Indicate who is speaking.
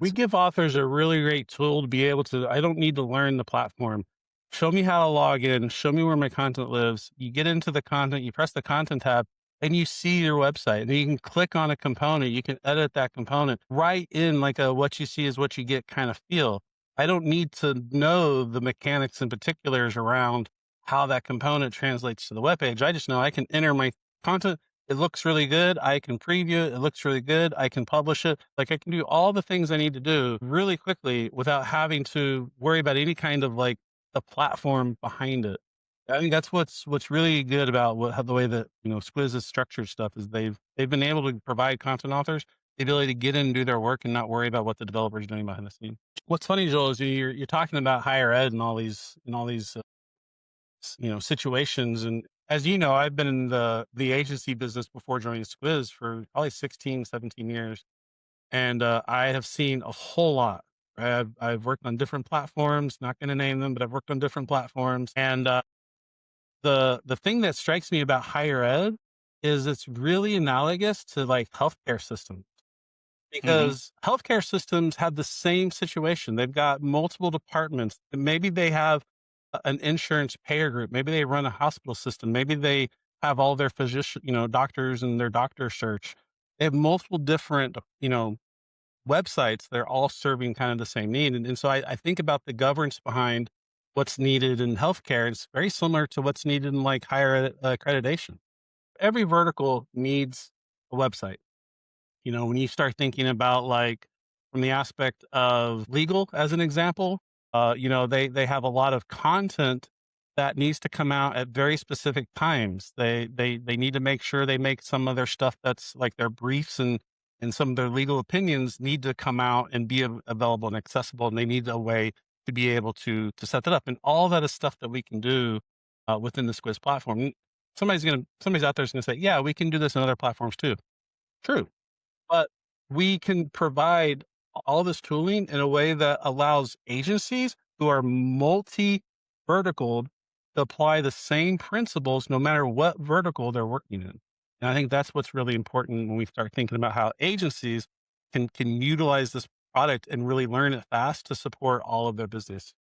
Speaker 1: We give authors a really great tool to be able to, I don't need to learn the platform. Show me how to log in, show me where my content lives. You get into the content, you press the content tab, and you see your website. And you can click on a component, you can edit that component right in like a what you see is what you get kind of feel. I don't need to know the mechanics and particulars around how that component translates to the web page. I just know I can enter my content. It looks really good. I can preview it. It looks really good. I can publish it. Like I can do all the things I need to do really quickly without having to worry about any kind of like the platform behind it. I think that's what's really good about how the way that Squiz has structured stuff is they've been able to provide content authors the ability to get in and do their work and not worry about what the developer is doing behind the scene. What's funny, Joel, is you're talking about higher ed and all these situations. And as you know, I've been in the agency business before joining Squiz for probably 16, 17 years. And I have seen a whole lot. Right? I've worked on different platforms, not going to name them, but I've worked on different platforms. And the thing that strikes me about higher ed is it's really analogous to like healthcare systems
Speaker 2: Hmm.
Speaker 1: because healthcare systems have the same situation. They've got multiple departments. Maybe they have an insurance payer group. Maybe they run a hospital system. Maybe they have all their physician, doctors and their doctor search. They have multiple different, websites. They're all serving kind of the same need. And so I think about the governance behind what's needed in healthcare. It's very similar to what's needed in like higher accreditation. Every vertical needs a website. When you start thinking about like from the aspect of legal, as an example, they have a lot of content that needs to come out at very specific times. They need to make sure they make some of their stuff that's like their briefs and some of their legal opinions need to come out and be available and accessible. And they need a way to be able to set that up. And all that is stuff that we can do within the Squiz platform. Somebody's out there is gonna say, yeah, we can do this in other platforms too. True. But we can provide all this tooling in a way that allows agencies who are multi-vertical to apply the same principles no matter what vertical they're working in. And I think that's what's really important when we start thinking about how agencies can utilize this product and really learn it fast to support all of their business.